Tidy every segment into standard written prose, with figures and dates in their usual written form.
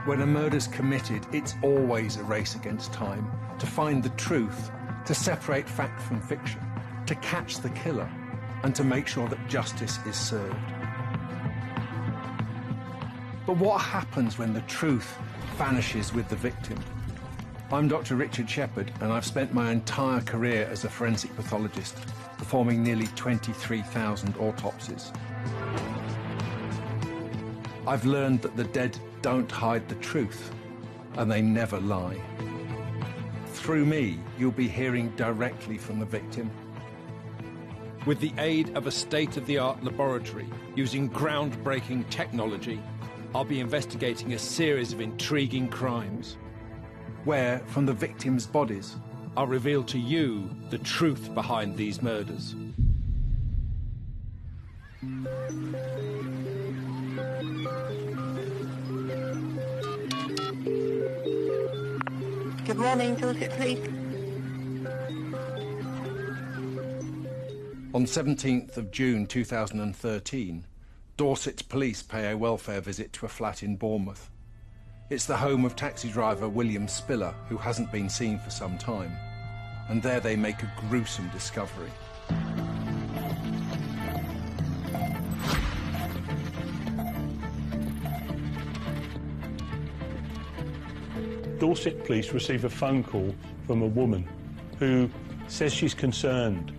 When a murder's committed, it's always a race against time, to find the truth, to separate fact from fiction, to catch the killer, and to make sure that justice is served. But what happens when the truth vanishes with the victim? I'm Dr. Richard Shepherd, and I've spent my entire career as a forensic pathologist, performing nearly 23,000 autopsies. I've learned that the dead don't hide the truth, and they never lie. Through me, you'll be hearing directly from the victim. With the aid of a state-of-the-art laboratory using groundbreaking technology, I'll be investigating a series of intriguing crimes, where, from the victims' bodies, I'll reveal to you the truth behind these murders. Good morning, Dorset Police. On 17th of June 2013, Dorset Police pay a welfare visit to a flat in Bournemouth. It's the home of taxi driver William Spiller, who hasn't been seen for some time. And there they make a gruesome discovery. Dorset Police receive a phone call from a woman who says she's concerned.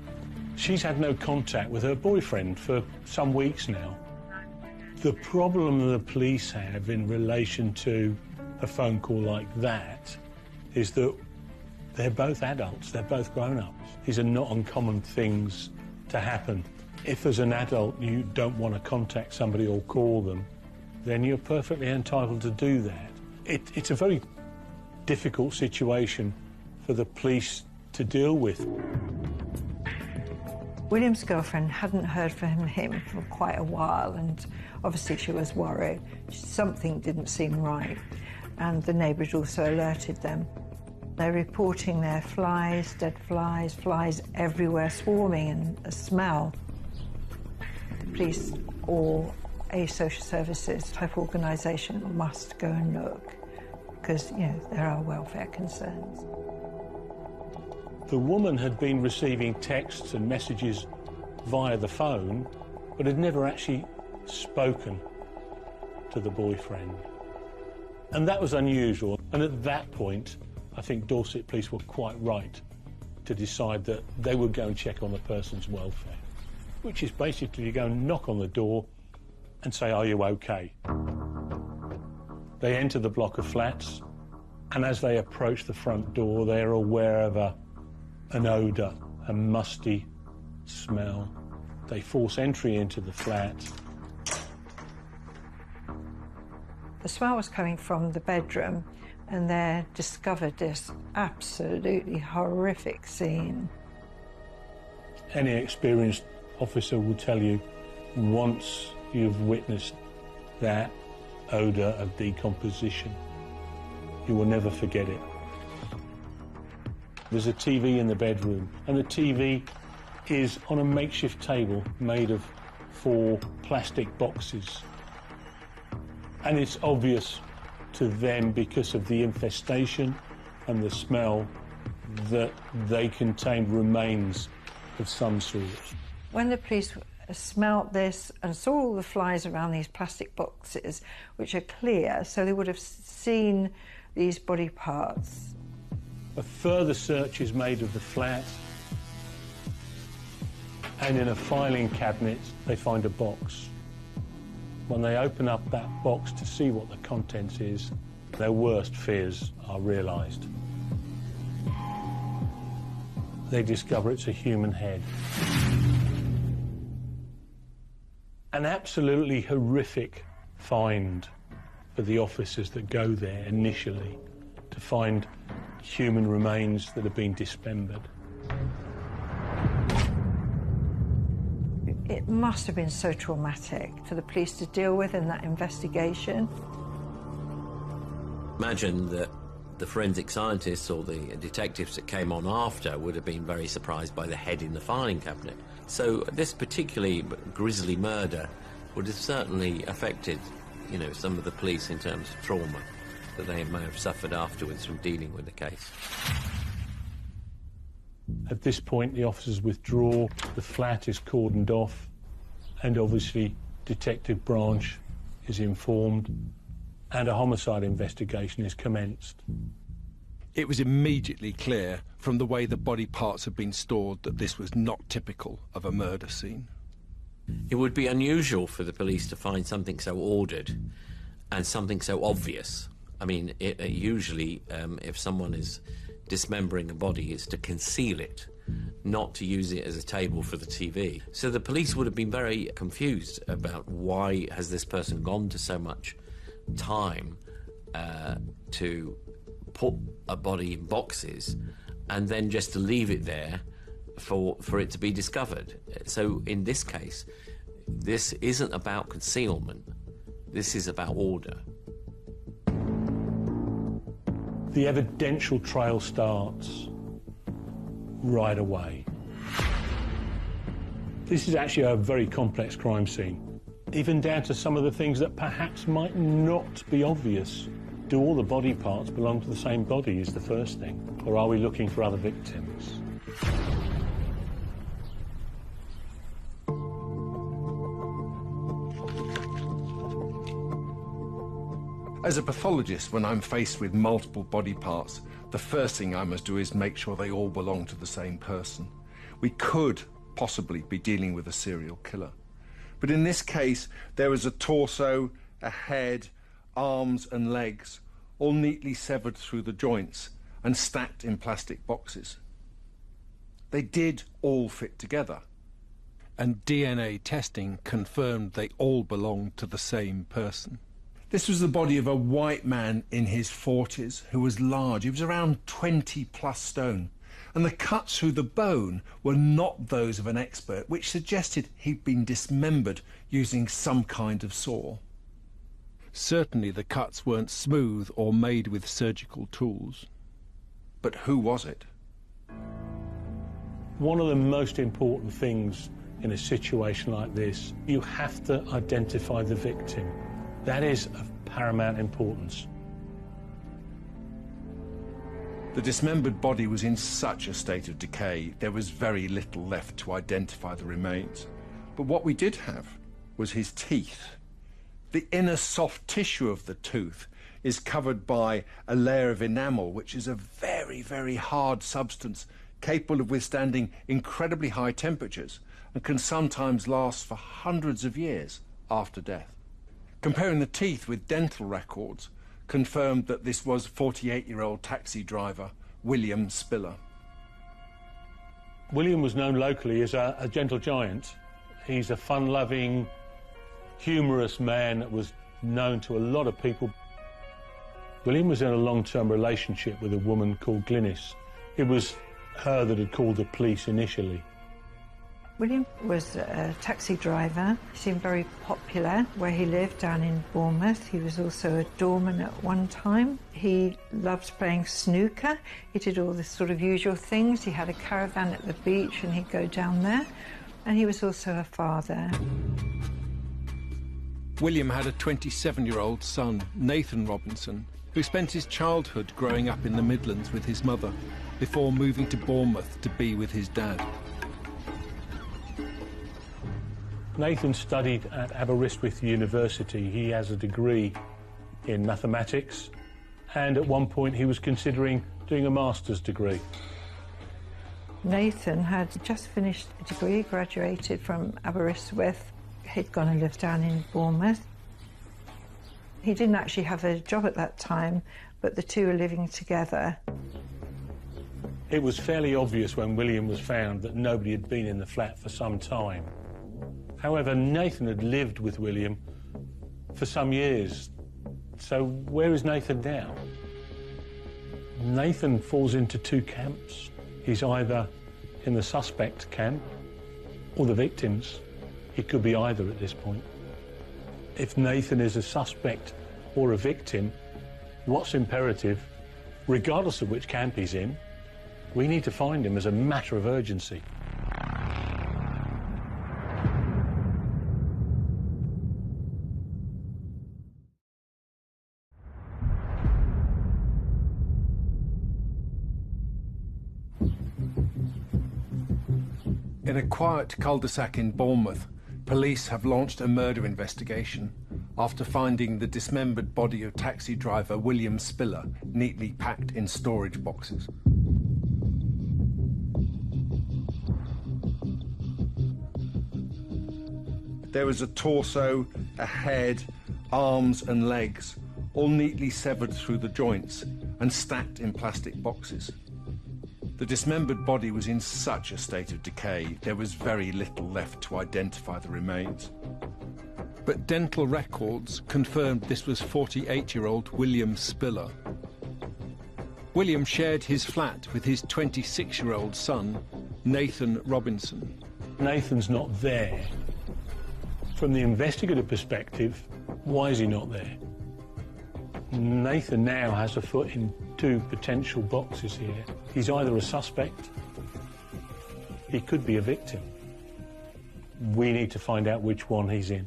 She's had no contact with her boyfriend for some weeks now. The problem the police have in relation to a phone call like that is that they're both adults, they're both grown-ups. These are not uncommon things to happen. If as an adult you don't want to contact somebody or call them, then you're perfectly entitled to do that. It's a very difficult situation for the police to deal with. William's girlfriend hadn't heard from him for quite a while, and obviously she was worried. Something didn't seem right, and the neighbours also alerted them. They're reporting their flies, dead flies, flies everywhere, swarming, and a smell. Police or a social services type organisation must go and look, because, you know, there are welfare concerns. The woman had been receiving texts and messages via the phone, but had never actually spoken to the boyfriend. And that was unusual. And at that point, I think Dorset Police were quite right to decide that they would go and check on the person's welfare, which is basically to go and knock on the door and say, "Are you okay?" They enter the block of flats, and as they approach the front door, they're aware of an odour, a musty smell. They force entry into the flat. The smell was coming from the bedroom, and they discovered this absolutely horrific scene. Any experienced officer will tell you, once you've witnessed that odour of decomposition, you will never forget it. There's a TV in the bedroom, and the TV is on a makeshift table made of 4 plastic boxes. And it's obvious to them, because of the infestation and the smell, that they contain remains of some sort. When the police smelt this and saw all the flies around these plastic boxes, which are clear, so they would have seen these body parts. A further search is made of the flat, and in a filing cabinet they find a box. When they open up that box to see what the contents is, their worst fears are realised. They discover it's a human head. An absolutely horrific find for the officers that go there initially, to find human remains that have been dismembered. It must have been so traumatic for the police to deal with in that investigation. Imagine that the forensic scientists or the detectives that came on after would have been very surprised by the head in the filing cabinet. So this particularly grisly murder would have certainly affected, you know, some of the police in terms of trauma that they may have suffered afterwards from dealing with the case. At this point, the officers withdraw, the flat is cordoned off, and obviously Detective Branch is informed, and a homicide investigation is commenced. It was immediately clear from the way the body parts had been stored that this was not typical of a murder scene. It would be unusual for the police to find something so ordered and something so obvious. I mean, usually if someone is dismembering a body, it's to conceal it, not to use it as a table for the TV. So the police would have been very confused about why has this person gone to so much time to put a body in boxes and then just to leave it there for it to be discovered. So in this case, this isn't about concealment, this is about order. The evidential trail starts right away. This is actually a very complex crime scene, even down to some of the things that perhaps might not be obvious. Do all the body parts belong to the same body is the first thing, or are we looking for other victims? As a pathologist, when I'm faced with multiple body parts, the first thing I must do is make sure they all belong to the same person. We could possibly be dealing with a serial killer. But in this case, there was a torso, a head, arms and legs, all neatly severed through the joints and stacked in plastic boxes. They did all fit together. And DNA testing confirmed they all belonged to the same person. This was the body of a white man in his 40s who was large. He was around 20 plus stone. And the cuts through the bone were not those of an expert, which suggested he'd been dismembered using some kind of saw. Certainly the cuts weren't smooth or made with surgical tools. But who was it? One of the most important things in a situation like this, you have to identify the victim. That is of paramount importance. The dismembered body was in such a state of decay, there was very little left to identify the remains. But what we did have was his teeth. The inner soft tissue of the tooth is covered by a layer of enamel, which is a very, very hard substance capable of withstanding incredibly high temperatures and can sometimes last for hundreds of years after death. Comparing the teeth with dental records confirmed that this was 48-year-old taxi driver William Spiller. William was known locally as a gentle giant. He's a fun-loving, humorous man that was known to a lot of people. William was in a long-term relationship with a woman called Glynis. It was her that had called the police initially. William was a taxi driver. He seemed very popular where he lived down in Bournemouth. He was also a doorman at one time. He loved playing snooker. He did all the sort of usual things. He had a caravan at the beach and he'd go down there. And he was also a father. William had a 27-year-old son, Nathan Robinson, who spent his childhood growing up in the Midlands with his mother before moving to Bournemouth to be with his dad. Nathan studied at Aberystwyth University. He has a degree in mathematics, and at one point he was considering doing a master's degree. Nathan had just finished a degree, graduated from Aberystwyth. He'd gone and lived down in Bournemouth. He didn't actually have a job at that time, but the two were living together. It was fairly obvious when William was found that nobody had been in the flat for some time. However, Nathan had lived with William for some years. So where is Nathan now? Nathan falls into two camps. He's either in the suspect camp or the victims. He could be either at this point. If Nathan is a suspect or a victim, what's imperative, regardless of which camp he's in, we need to find him as a matter of urgency. In a quiet cul-de-sac in Bournemouth, police have launched a murder investigation after finding the dismembered body of taxi driver William Spiller neatly packed in storage boxes. There was a torso, a head, arms and legs, all neatly severed through the joints and stacked in plastic boxes. The dismembered body was in such a state of decay, there was very little left to identify the remains. But dental records confirmed this was 48-year-old William Spiller. William shared his flat with his 26-year-old son, Nathan Robinson. Nathan's not there. From the investigative perspective, why is he not there? Nathan now has a foot in two potential boxes here. He's either a suspect, he could be a victim. We need to find out which one he's in.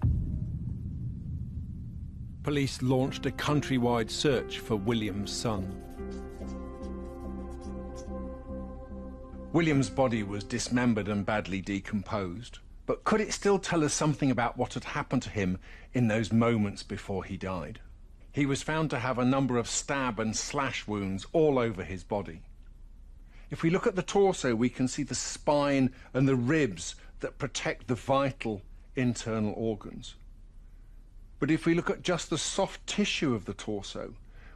Police launched a countrywide search for William's son. William's body was dismembered and badly decomposed, but could it still tell us something about what had happened to him in those moments before he died? He was found to have a number of stab and slash wounds all over his body. If we look at the torso, we can see the spine and the ribs that protect the vital internal organs. But if we look at just the soft tissue of the torso,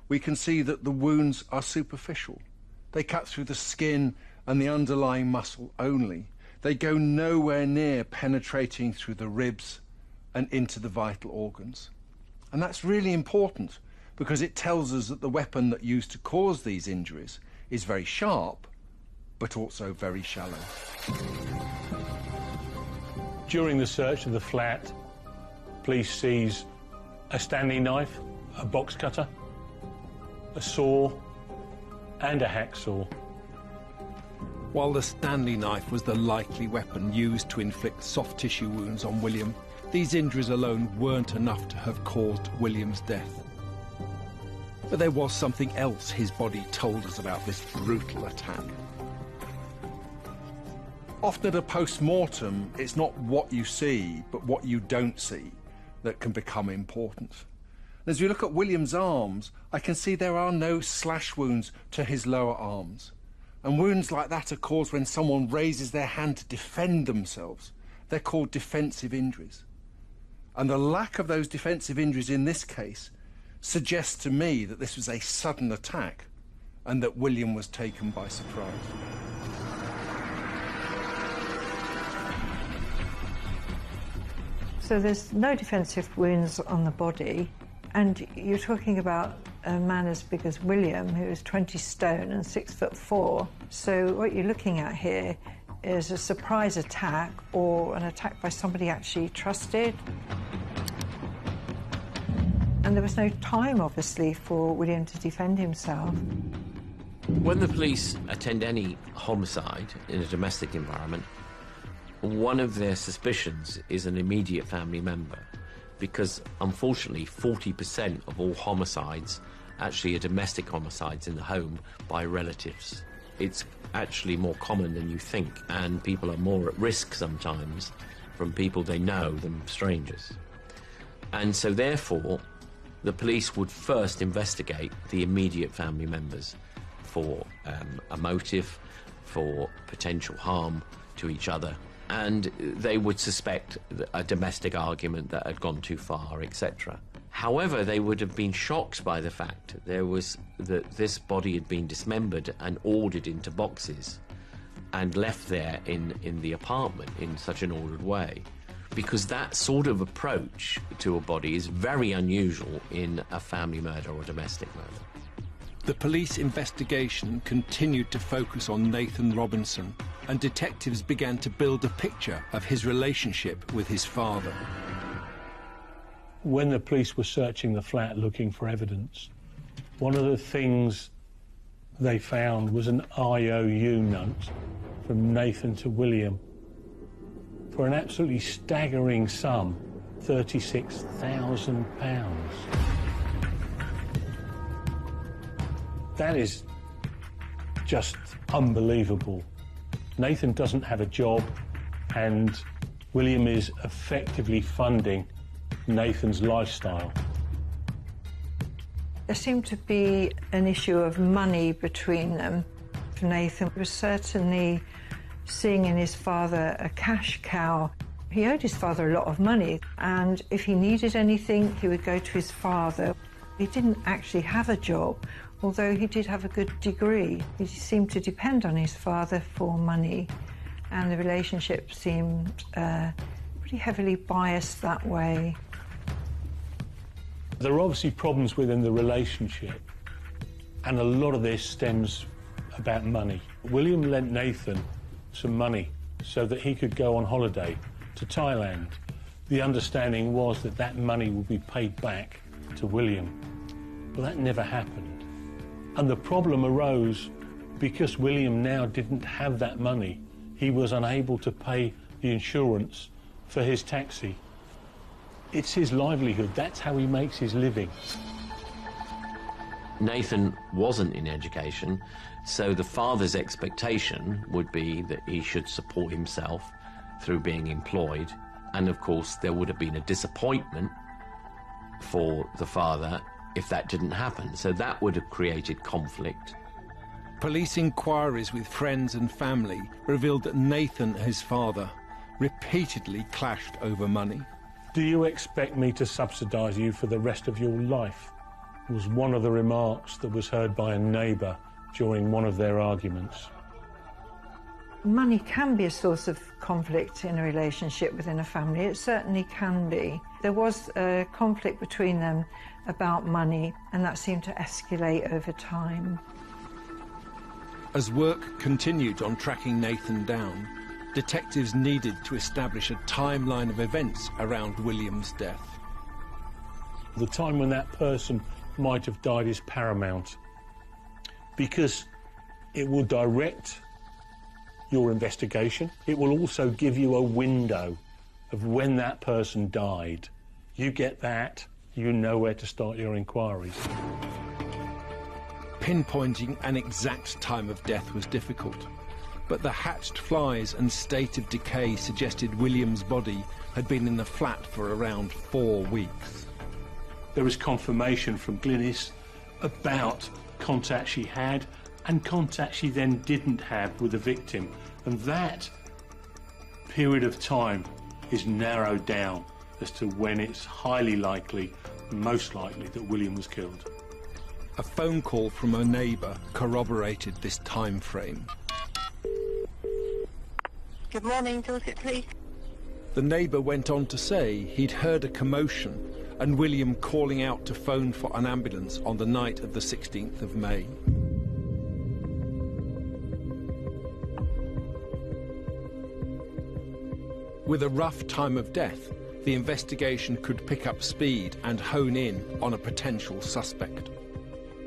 we can see that the wounds are superficial. They cut through the skin and the underlying muscle only. They go nowhere near penetrating through the ribs and into the vital organs. And that's really important because it tells us that the weapon that used to cause these injuries is very sharp, but also very shallow. During the search of the flat, police seize a Stanley knife, a box cutter, a saw, and a hacksaw. While the Stanley knife was the likely weapon used to inflict soft tissue wounds on William, these injuries alone weren't enough to have caused William's death. But there was something else his body told us about this brutal attack. Often at a post-mortem, it's not what you see, but what you don't see that can become important. As we look at William's arms, I can see there are no slash wounds to his lower arms. And wounds like that are caused when someone raises their hand to defend themselves. They're called defensive injuries. And the lack of those defensive injuries in this case suggests to me that this was a sudden attack and that William was taken by surprise. So there's no defensive wounds on the body, and you're talking about a man as big as William, who is 20 stone and 6'4". So what you're looking at here is a surprise attack or an attack by somebody actually trusted. And there was no time, obviously, for William to defend himself. When the police attend any homicide in a domestic environment, one of their suspicions is an immediate family member, because unfortunately 40% of all homicides actually are domestic homicides in the home by relatives. It's actually more common than you think, and people are more at risk sometimes from people they know than strangers. And so therefore the police would first investigate the immediate family members for a motive, for potential harm to each other, and they would suspect a domestic argument that had gone too far, etc. However, they would have been shocked by the fact that this body had been dismembered and ordered into boxes and left there in the apartment in such an ordered way, because that sort of approach to a body is very unusual in a family murder or domestic murder. The police investigation continued to focus on Nathan Robinson, and detectives began to build a picture of his relationship with his father. When the police were searching the flat looking for evidence, one of the things they found was an IOU note from Nathan to William for an absolutely staggering sum, £36,000. That is just unbelievable. Nathan doesn't have a job. and William is effectively funding Nathan's lifestyle. There seemed to be an issue of money between them. Nathan was certainly seeing in his father a cash cow. He owed his father a lot of money, and if he needed anything, he would go to his father. He didn't actually have a job, although he did have a good degree. He seemed to depend on his father for money, and the relationship seemed pretty heavily biased that way. There are obviously problems within the relationship, and a lot of this stems about money. William lent Nathan some money so that he could go on holiday to Thailand. The understanding was that that money would be paid back to William, but that never happened. And the problem arose because William now didn't have that money. He was unable to pay the insurance for his taxi. It's his livelihood, that's how he makes his living. Nathan wasn't in education, so the father's expectation would be that he should support himself through being employed, and of course there would have been a disappointment for the father if that didn't happen, so that would have created conflict. Police inquiries with friends and family revealed that Nathan and his father repeatedly clashed over money. Do you expect me to subsidise you for the rest of your life? Was one of the remarks that was heard by a neighbour during one of their arguments. Money can be a source of conflict in a relationship within a family. It certainly can be. There was a conflict between them about money, and that seemed to escalate over time. As work continued on tracking Nathan down, detectives needed to establish a timeline of events around William's death. The time when that person might have died is paramount, because it will direct your investigation. It will also give you a window of when that person died. You get that, you know where to start your inquiries. Pinpointing an exact time of death was difficult, but the hatched flies and state of decay suggested William's body had been in the flat for around 4 weeks. There was confirmation from Glynis about contact she had and contact she then didn't have with the victim, and that period of time is narrowed down as to when it's highly likely, most likely, that William was killed. A phone call from a neighbour corroborated this time frame. Good morning, Dorset Police. The neighbour went on to say he'd heard a commotion and William calling out to phone for an ambulance on the night of the 16th of May. With a rough time of death, the investigation could pick up speed and hone in on a potential suspect.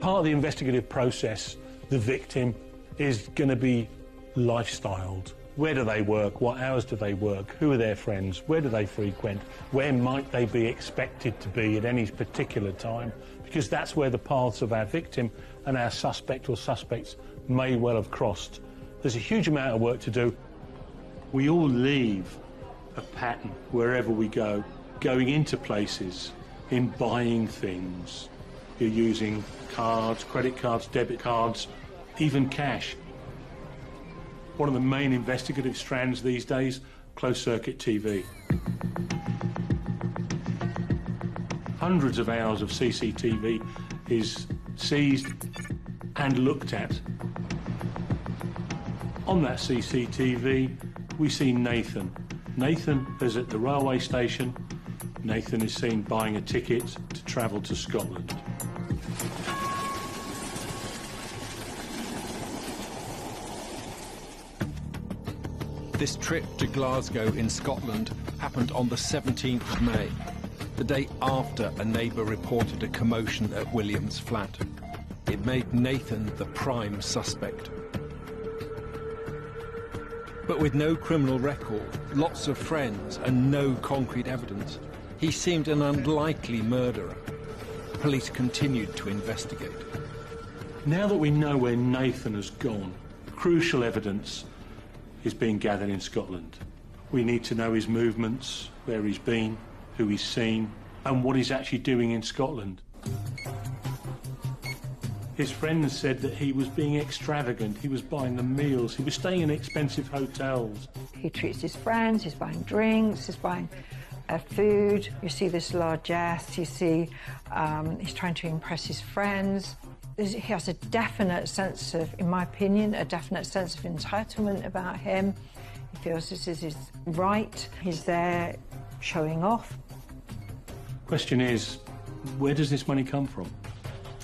Part of the investigative process, the victim is going to be lifestyled. Where do they work? What hours do they work? Who are their friends? Where do they frequent? Where might they be expected to be at any particular time? Because that's where the paths of our victim and our suspect or suspects may well have crossed. There's a huge amount of work to do. We all leave a pattern wherever we go, going into places, in buying things. You're using cards, credit cards, debit cards, even cash. One of the main investigative strands these days, closed-circuit TV. Hundreds of hours of CCTV is seized and looked at. On that CCTV, we see Nathan. Nathan is at the railway station. Nathan is seen buying a ticket to travel to Scotland. This trip to Glasgow in Scotland happened on the 17th of May, the day after a neighbour reported a commotion at William's flat. It made Nathan the prime suspect. But with no criminal record, lots of friends and no concrete evidence, he seemed an unlikely murderer. Police continued to investigate. Now that we know where Nathan has gone, crucial evidence is being gathered in Scotland. We need to know his movements, where he's been, who he's seen, and what he's actually doing in Scotland. His friends said that he was being extravagant, he was buying them meals, he was staying in expensive hotels. He treats his friends, he's buying drinks, he's buying food. You see this largesse, you see he's trying to impress his friends. He has a definite sense of, in my opinion, a definite sense of entitlement about him. He feels this is his right. He's there showing off. Question is, where does this money come from?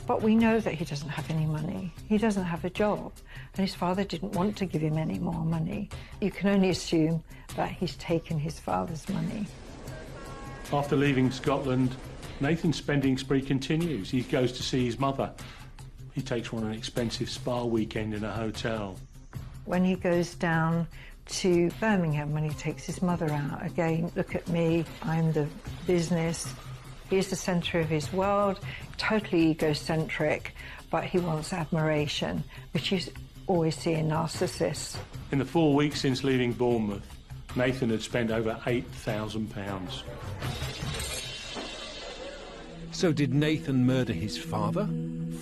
But we know that he doesn't have any money. He doesn't have a job, and his father didn't want to give him any more money. You can only assume that he's taken his father's money. After leaving Scotland, Nathan's spending spree continues. He goes to see his mother. He takes her on an expensive spa weekend in a hotel. When he goes down to Birmingham, when he takes his mother out, again, look at me, I'm the business. He's the centre of his world, totally egocentric, but he wants admiration, which you always see in narcissists. In the 4 weeks since leaving Bournemouth, Nathan had spent over £8,000. So did Nathan murder his father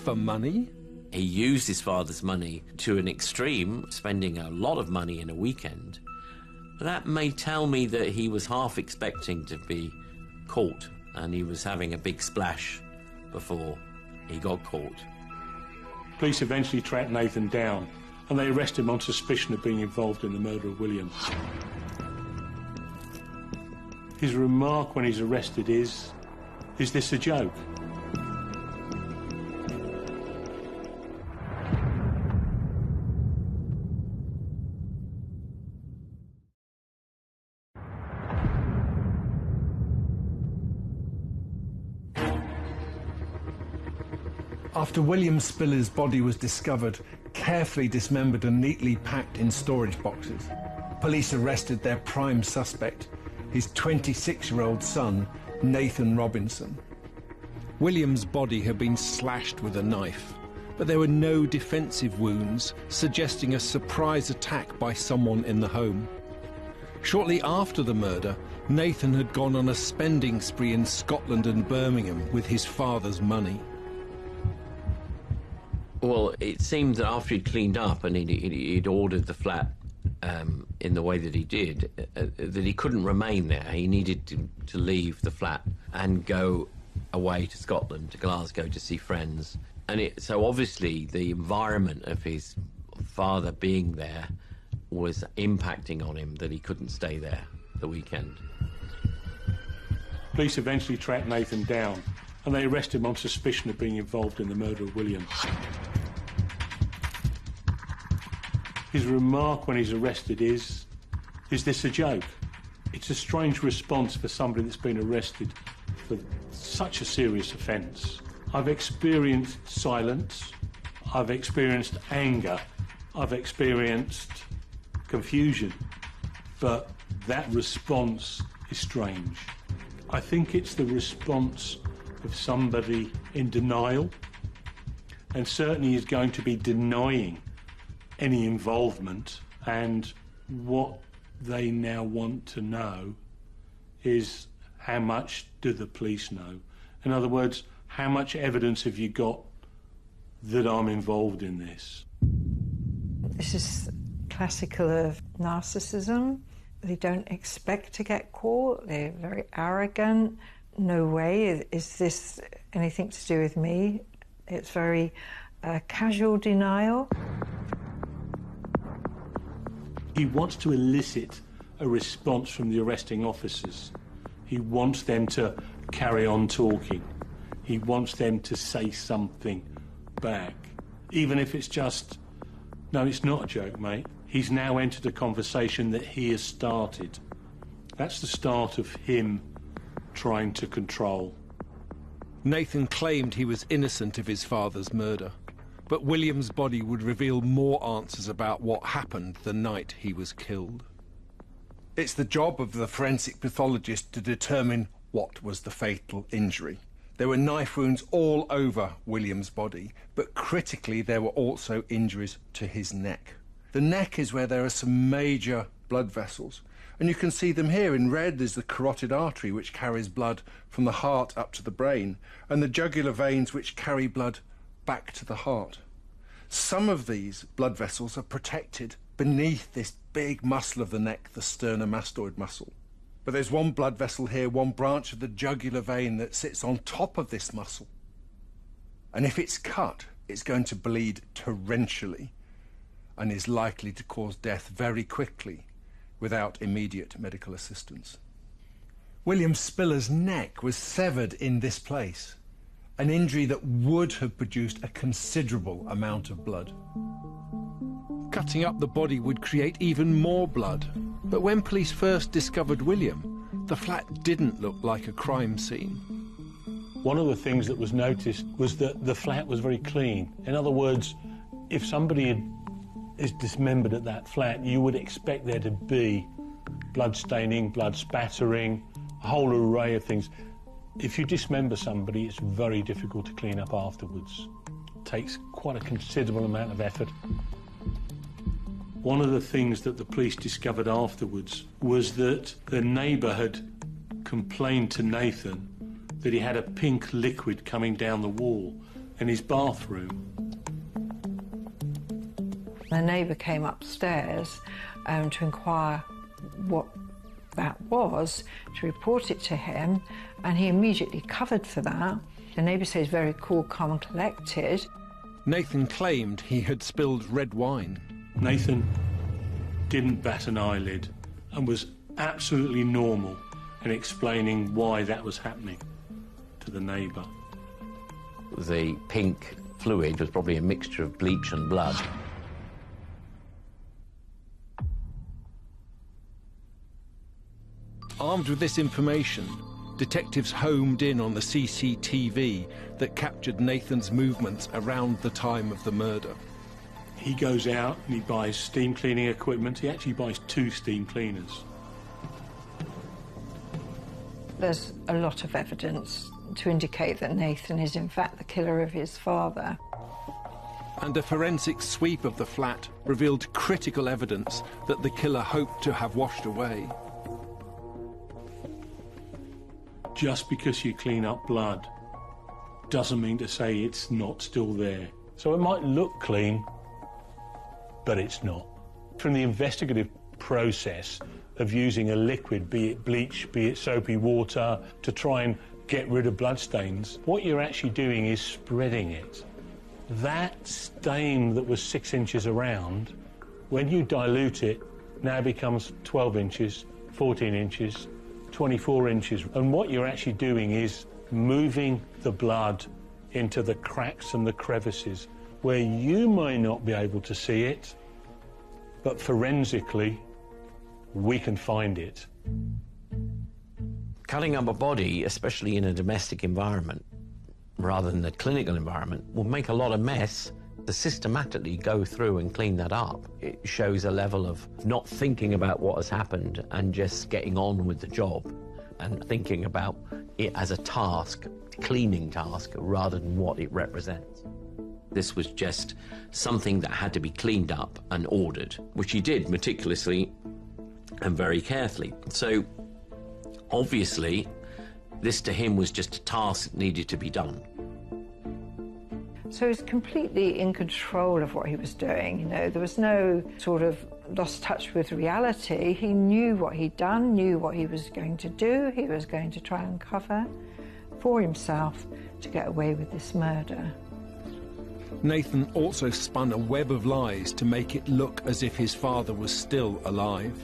for money? He used his father's money to an extreme, spending a lot of money in a weekend. That may tell me that he was half expecting to be caught, and he was having a big splash before he got caught. Police eventually track Nathan down, and they arrest him on suspicion of being involved in the murder of William. His remark when he's arrested is this a joke? After William Spiller's body was discovered, carefully dismembered and neatly packed in storage boxes, police arrested their prime suspect, his 26-year-old son, Nathan Robinson. William's body had been slashed with a knife, but there were no defensive wounds, suggesting a surprise attack by someone in the home. Shortly after the murder, Nathan had gone on a spending spree in Scotland and Birmingham with his father's money. Well, it seemed that after he'd cleaned up and he'd ordered the flat in the way that he did, that he couldn't remain there. He needed to leave the flat and go away to Scotland, to Glasgow, to see friends. And so obviously the environment of his father being there was impacting on him, that he couldn't stay there the weekend. Police eventually track Nathan down, and they arrest him on suspicion of being involved in the murder of William. His remark when he's arrested is this a joke? It's a strange response for somebody that's been arrested for such a serious offence. I've experienced silence, I've experienced anger, I've experienced confusion, but that response is strange. I think it's the response of somebody in denial, and certainly is going to be denying any involvement, and what they now want to know is how much do the police know? In other words, how much evidence have you got that I'm involved in this? This is classical of narcissism. They don't expect to get caught, they're very arrogant. No way is this anything to do with me. It's very casual denial. He wants to elicit a response from the arresting officers. He wants them to carry on talking. He wants them to say something back. Even if it's just, no, it's not a joke, mate. He's now entered a conversation that he has started. That's the start of him trying to control. Nathan claimed he was innocent of his father's murder, but William's body would reveal more answers about what happened the night he was killed. It's the job of the forensic pathologist to determine what was the fatal injury. There were knife wounds all over William's body, but critically there were also injuries to his neck. The neck is where there are some major blood vessels, And you can see them here. In red is the carotid artery, which carries blood from the heart up to the brain, and the jugular veins, which carry blood back to the heart. Some of these blood vessels are protected beneath this big muscle of the neck, the sternomastoid muscle. But there's one blood vessel here, one branch of the jugular vein that sits on top of this muscle. And if it's cut, it's going to bleed torrentially and is likely to cause death very quickly without immediate medical assistance. William Spiller's neck was severed in this place, an injury that would have produced a considerable amount of blood. Cutting up the body would create even more blood, but when police first discovered William, the flat didn't look like a crime scene. One of the things that was noticed was that the flat was very clean. In other words, if somebody is dismembered at that flat, you would expect there to be blood staining, blood spattering, a whole array of things. If you dismember somebody, it's very difficult to clean up afterwards. It takes quite a considerable amount of effort. One of the things that the police discovered afterwards was that the neighbour had complained to Nathan that he had a pink liquid coming down the wall in his bathroom. The neighbour came upstairs to inquire what that was, to report it to him, and he immediately covered for that. The neighbour says very cool, calm and collected. Nathan claimed he had spilled red wine. Nathan didn't bat an eyelid and was absolutely normal in explaining why that was happening to the neighbour. The pink fluid was probably a mixture of bleach and blood. Armed with this information, detectives homed in on the CCTV that captured Nathan's movements around the time of the murder. He goes out and he buys steam cleaning equipment. He actually buys 2 steam cleaners. There's a lot of evidence to indicate that Nathan is in fact the killer of his father. And a forensic sweep of the flat revealed critical evidence that the killer hoped to have washed away. Just because you clean up blood doesn't mean to say it's not still there. So it might look clean, but it's not. From the investigative process of using a liquid, be it bleach, be it soapy water, to try and get rid of bloodstains, what you're actually doing is spreading it. That stain that was 6 inches around, when you dilute it, now becomes 12 inches, 14 inches, 24 inches. And what you're actually doing is moving the blood into the cracks and the crevices where you may not be able to see it, but forensically, we can find it. Cutting up a body, especially in a domestic environment, rather than a clinical environment, will make a lot of mess. To systematically go through and clean that up, it shows a level of not thinking about what has happened and just getting on with the job and thinking about it as a task, cleaning task, rather than what it represents. This was just something that had to be cleaned up and ordered, which he did meticulously and very carefully. So obviously this to him was just a task that needed to be done. So he was completely in control of what he was doing, you know. There was no sort of lost touch with reality. He knew what he'd done, knew what he was going to do. He was going to try and cover for himself to get away with this murder. Nathan also spun a web of lies to make it look as if his father was still alive.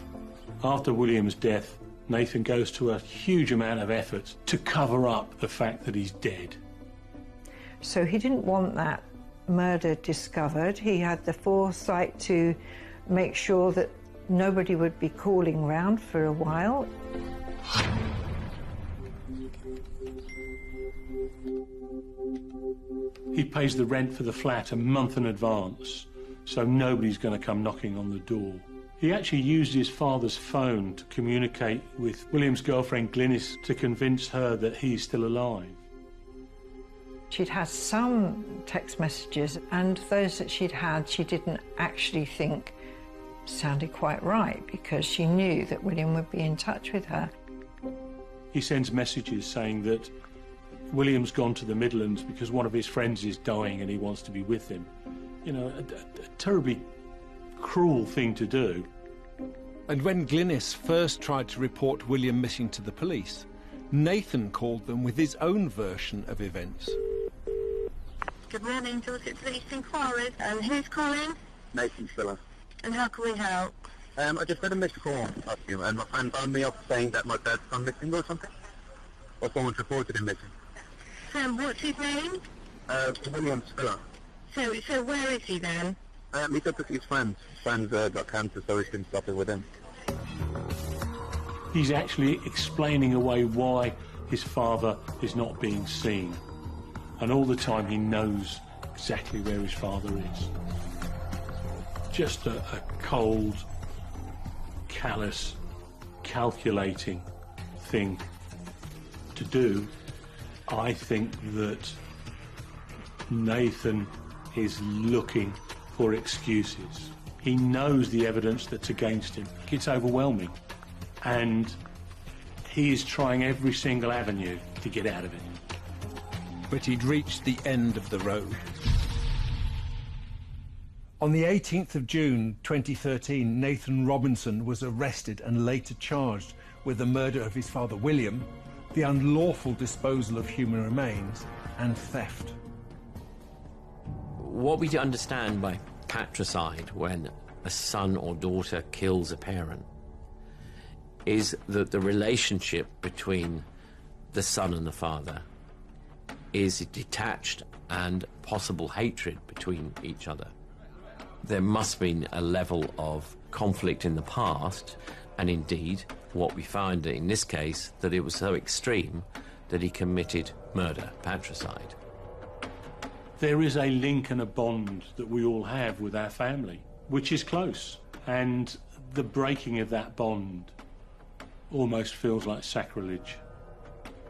After William's death, Nathan goes to a huge amount of effort to cover up the fact that he's dead. So he didn't want that murder discovered. He had the foresight to make sure that nobody would be calling round for a while. He pays the rent for the flat a month in advance, so nobody's going to come knocking on the door. He actually used his father's phone to communicate with William's girlfriend Glynis to convince her that he's still alive. She'd had some text messages, and those that she'd had, she didn't actually think sounded quite right, because she knew that William would be in touch with her. He sends messages saying that William's gone to the Midlands because one of his friends is dying and he wants to be with him. You know, a terribly cruel thing to do. And when Glynis first tried to report William missing to the police, Nathan called them with his own version of events. Good morning, Dorset Police Inquiries. And who's calling? Nathan Spiller. And how can we help? I just had a missed call off you, and my friend phoned me up saying that my dad's gone missing or something. Or someone's reported him missing. What's his name? William Spiller. So where is he then? He's up with his friends. His friends got cancer, so he's been stopping with him. He's actually explaining away why his father is not being seen. And all the time he knows exactly where his father is. Just a cold, callous, calculating thing to do. I think that Nathan is looking for excuses. He knows the evidence that's against him. It's overwhelming. And he is trying every single avenue to get out of it. But he'd reached the end of the road. On the 18th of June 2013, Nathan Robinson was arrested and later charged with the murder of his father William, the unlawful disposal of human remains, and theft. What we understand by patricide, when a son or daughter kills a parent, is that the relationship between the son and the father is detached and possible hatred between each other. There must have been a level of conflict in the past, and indeed what we find in this case, that it was so extreme that he committed murder, patricide. There is a link and a bond that we all have with our family, which is close, and the breaking of that bond almost feels like sacrilege.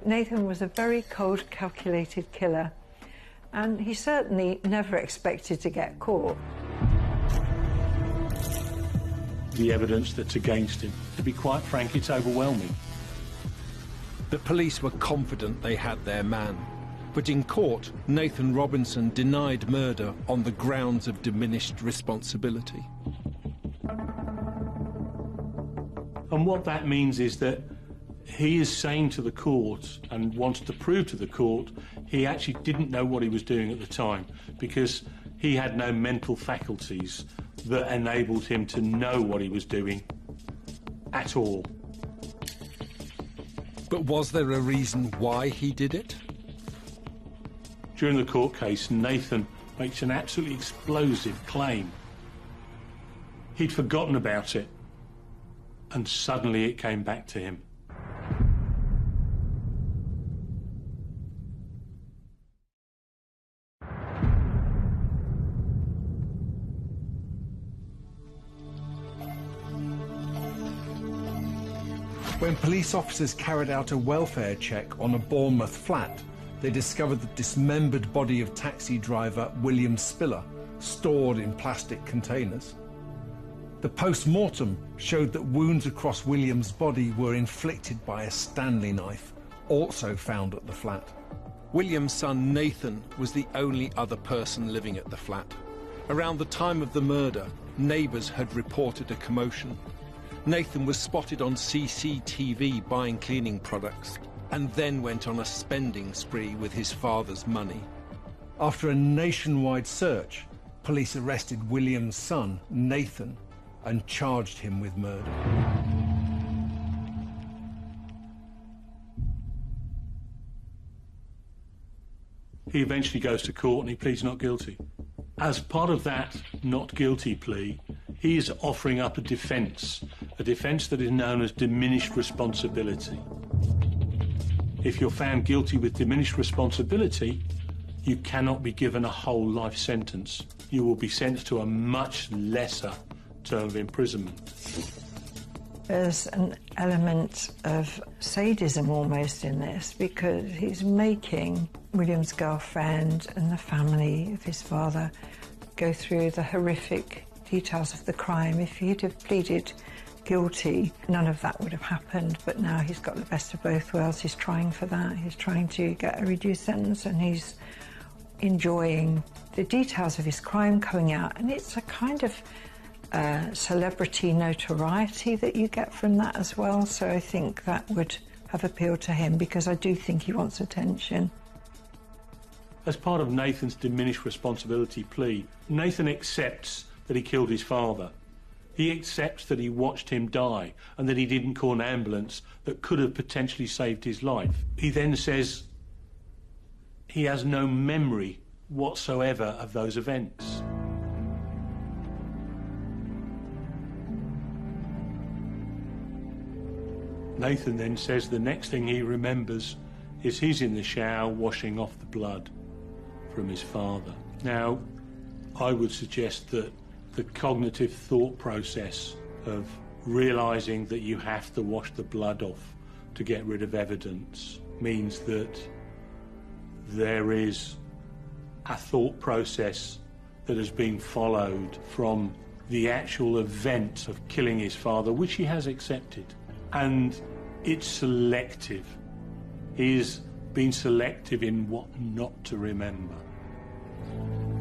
Nathan was a very cold, calculated killer, and he certainly never expected to get caught. The evidence that's against him, to be quite frank, it's overwhelming. The police were confident they had their man, but in court, Nathan Robinson denied murder on the grounds of diminished responsibility. And what that means is that he is saying to the court, and wants to prove to the court, he actually didn't know what he was doing at the time, because he had no mental faculties that enabled him to know what he was doing at all. But was there a reason why he did it? During the court case, Nathan makes an absolutely explosive claim. He'd forgotten about it, and suddenly it came back to him. When police officers carried out a welfare check on a Bournemouth flat, they discovered the dismembered body of taxi driver William Spiller, stored in plastic containers. The post-mortem showed that wounds across William's body were inflicted by a Stanley knife, also found at the flat. William's son Nathan was the only other person living at the flat. Around the time of the murder, neighbours had reported a commotion. Nathan was spotted on CCTV buying cleaning products, and then went on a spending spree with his father's money. After a nationwide search, police arrested William's son, Nathan, and charged him with murder. He eventually goes to court and he pleads not guilty. As part of that not guilty plea, he is offering up a defence that is known as diminished responsibility. If you're found guilty with diminished responsibility, you cannot be given a whole life sentence. You will be sentenced to a much lesser term of imprisonment. There's an element of sadism almost in this, because he's making William's girlfriend and the family of his father go through the horrific details of the crime. If he'd have pleaded guilty, none of that would have happened, but now he's got the best of both worlds. He's trying for that. He's trying to get a reduced sentence, and he's enjoying the details of his crime coming out, and it's a kind of celebrity notoriety that you get from that as well. So I think that would have appealed to him, because I do think he wants attention. As part of Nathan's diminished responsibility plea, Nathan accepts that he killed his father. He accepts that he watched him die and that he didn't call an ambulance that could have potentially saved his life. He then says he has no memory whatsoever of those events. Nathan then says the next thing he remembers is he's in the shower washing off the blood from his father. Now, I would suggest that the cognitive thought process of realising that you have to wash the blood off to get rid of evidence means that there is a thought process that has been followed from the actual event of killing his father, which he has accepted. And it's selective. He's been selective in what not to remember.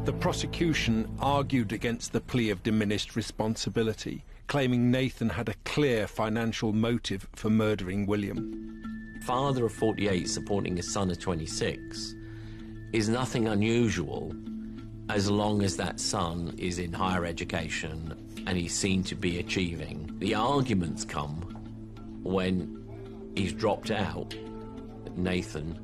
The prosecution argued against the plea of diminished responsibility, claiming Nathan had a clear financial motive for murdering William. Father of 48 supporting his son of 26 is nothing unusual as long as that son is in higher education and he's seen to be achieving. The arguments come when he's dropped out. Nathan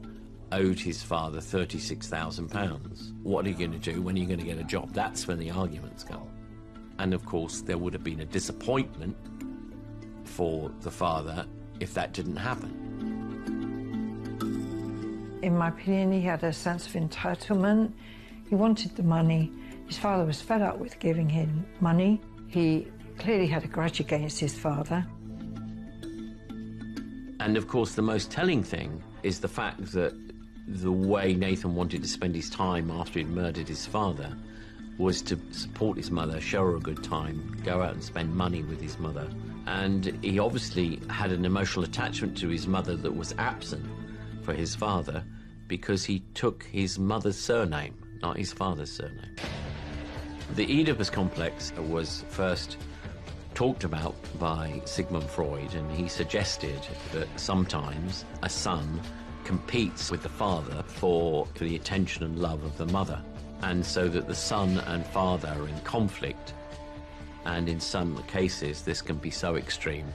owed his father £36,000. What are you going to do? When are you going to get a job? That's when the arguments come. And of course there would have been a disappointment for the father if that didn't happen. In my opinion, he had a sense of entitlement. He wanted the money. His father was fed up with giving him money. He clearly had a grudge against his father. And of course the most telling thing is the fact that the way Nathan wanted to spend his time after he'd murdered his father was to support his mother, show her a good time, go out and spend money with his mother. And he obviously had an emotional attachment to his mother that was absent for his father, because he took his mother's surname, not his father's surname. The Oedipus complex was first talked about by Sigmund Freud, and he suggested that sometimes a son competes with the father for the attention and love of the mother, and so that the son and father are in conflict, and in some cases this can be so extreme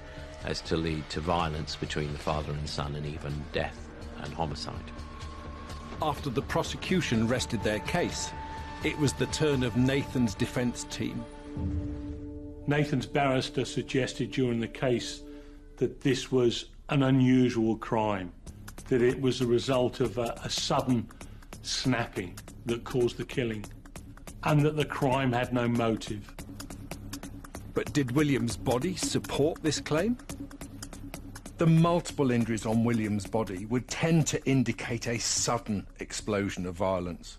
as to lead to violence between the father and son, and even death and homicide. After the prosecution rested their case, it was the turn of Nathan's defence team. Nathan's barrister suggested during the case that this was an unusual crime, that it was a result of a sudden snapping that caused the killing, and that the crime had no motive. But did William's body support this claim? The multiple injuries on William's body would tend to indicate a sudden explosion of violence.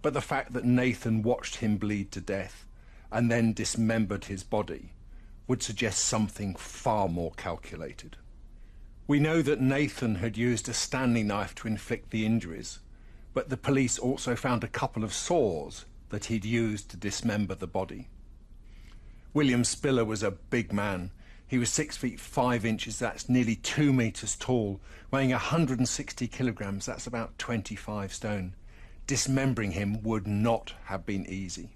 But the fact that Nathan watched him bleed to death and then dismembered his body would suggest something far more calculated. We know that Nathan had used a Stanley knife to inflict the injuries, but the police also found a couple of saws that he'd used to dismember the body. William Spiller was a big man. He was 6 feet 5 inches, that's nearly 2 meters tall, weighing 160 kilograms, that's about 25 stone. Dismembering him would not have been easy.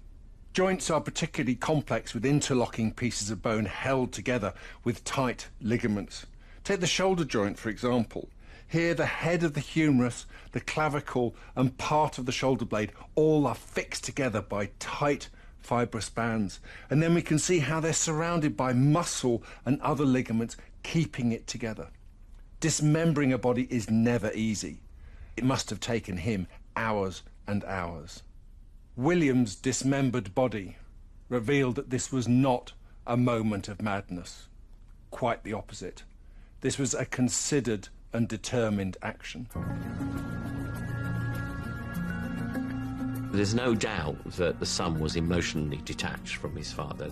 Joints are particularly complex, with interlocking pieces of bone held together with tight ligaments. Take the shoulder joint, for example. Here, the head of the humerus, the clavicle, and part of the shoulder blade all are fixed together by tight fibrous bands, and then we can see how they're surrounded by muscle and other ligaments keeping it together. Dismembering a body is never easy. It must have taken him hours and hours. William's dismembered body revealed that this was not a moment of madness. Quite the opposite. This was a considered and determined action. There's no doubt that the son was emotionally detached from his father.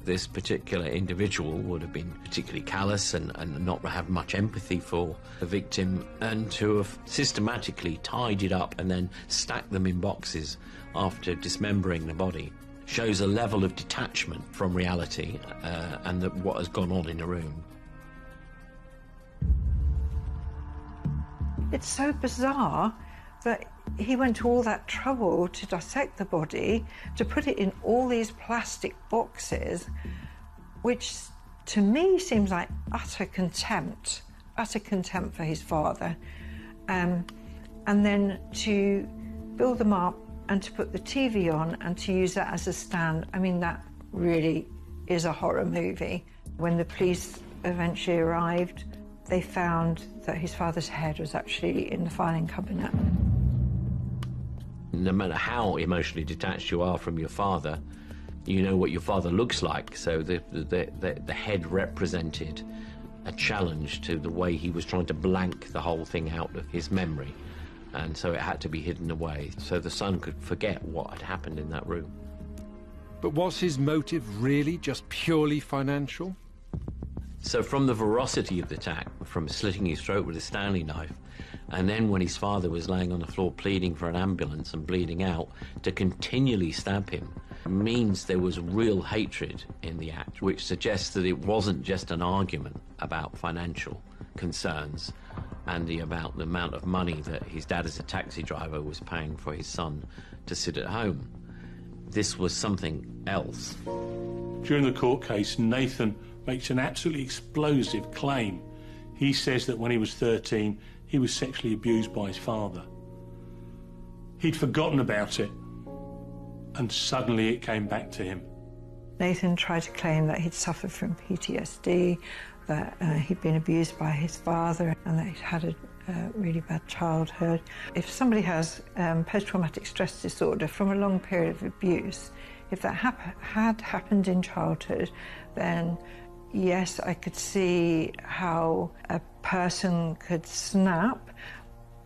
This particular individual would have been particularly callous and not have much empathy for the victim, and to have systematically tidied up and then stacked them in boxes after dismembering the body shows a level of detachment from reality and what has gone on in the room. It's so bizarre that he went to all that trouble to dissect the body, to put it in all these plastic boxes, which to me seems like utter contempt for his father. And then to build them up and to put the TV on and to use that as a stand, I mean, that really is a horror movie. When the police eventually arrived, they found that his father's head was actually in the filing cabinet. No matter how emotionally detached you are from your father, you know what your father looks like. So the head represented a challenge to the way he was trying to blank the whole thing out of his memory. And so it had to be hidden away so the son could forget what had happened in that room. But was his motive really just purely financial? So from the ferocity of the attack, from slitting his throat with a Stanley knife, and then when his father was laying on the floor pleading for an ambulance and bleeding out, to continually stab him means there was real hatred in the act, which suggests that it wasn't just an argument about financial concerns and about the amount of money that his dad as a taxi driver was paying for his son to sit at home. This was something else. During the court case, Nathan makes an absolutely explosive claim. He says that when he was 13, he was sexually abused by his father. He'd forgotten about it, and suddenly it came back to him. Nathan tried to claim that he'd suffered from PTSD, that he'd been abused by his father, and that he'd had a really bad childhood. If somebody has post-traumatic stress disorder from a long period of abuse, if that had happened in childhood, then yes, I could see how a person could snap,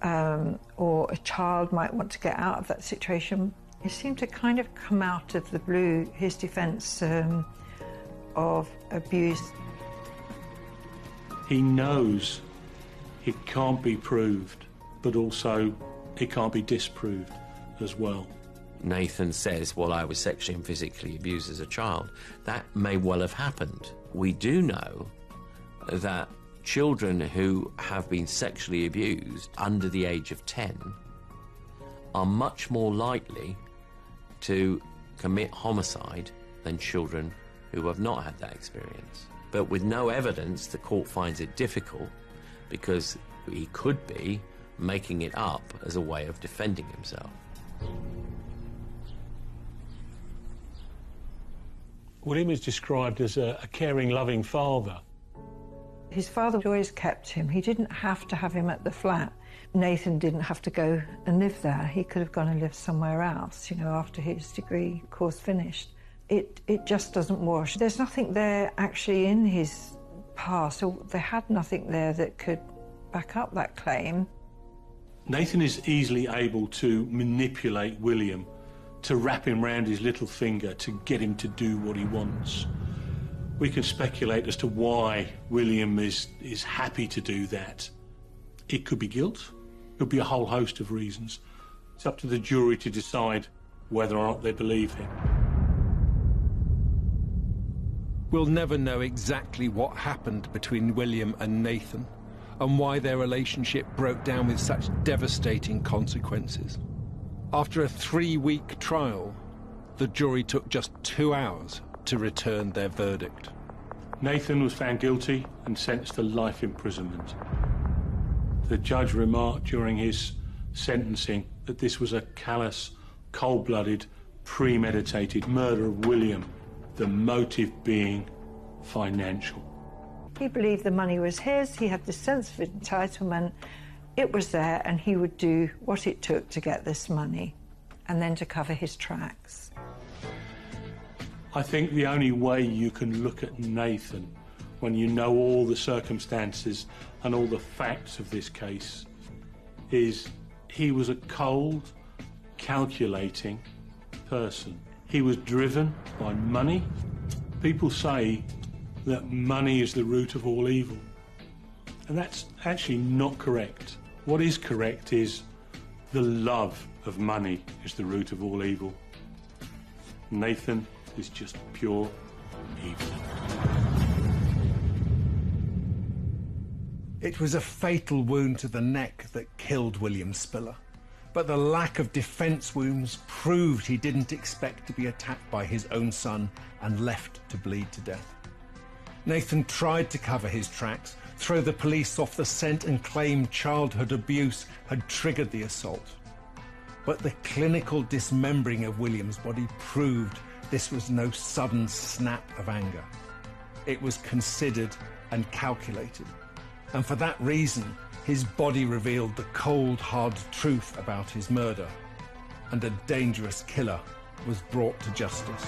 or a child might want to get out of that situation. It seemed to kind of come out of the blue, his defence of abuse. He knows it can't be proved, but also it can't be disproved as well. Nathan says, well, I was sexually and physically abused as a child. That may well have happened. We do know that children who have been sexually abused under the age of 10 are much more likely to commit homicide than children who have not had that experience. But with no evidence, the court finds it difficult because he could be making it up as a way of defending himself. William is described as a caring, loving father. His father always kept him. He didn't have to have him at the flat. Nathan didn't have to go and live there. He could have gone and lived somewhere else, you know, after his degree course finished. It just doesn't wash. There's nothing there actually in his past, or they had nothing there that could back up that claim. Nathan is easily able to manipulate William, to wrap him round his little finger, to get him to do what he wants. We can speculate as to why William is happy to do that. It could be guilt. It could be a whole host of reasons. It's up to the jury to decide whether or not they believe him. We'll never know exactly what happened between William and Nathan and why their relationship broke down with such devastating consequences. After a 3-week trial, the jury took just 2 hours to return their verdict. Nathan was found guilty and sentenced to life imprisonment. The judge remarked during his sentencing that this was a callous, cold-blooded, premeditated murder of William, the motive being financial. He believed the money was his. He had this sense of entitlement. It was there, and he would do what it took to get this money and then to cover his tracks. I think the only way you can look at Nathan when you know all the circumstances and all the facts of this case is he was a cold, calculating person. He was driven by money. People say that money is the root of all evil, and that's actually not correct. What is correct is the love of money is the root of all evil. Nathan is just pure evil. It was a fatal wound to the neck that killed William Spiller, but the lack of defence wounds proved he didn't expect to be attacked by his own son and left to bleed to death. Nathan tried to cover his tracks, throw the police off the scent and claim childhood abuse had triggered the assault. But the clinical dismembering of William's body proved this was no sudden snap of anger. It was considered and calculated. And for that reason, his body revealed the cold, hard truth about his murder, and a dangerous killer was brought to justice.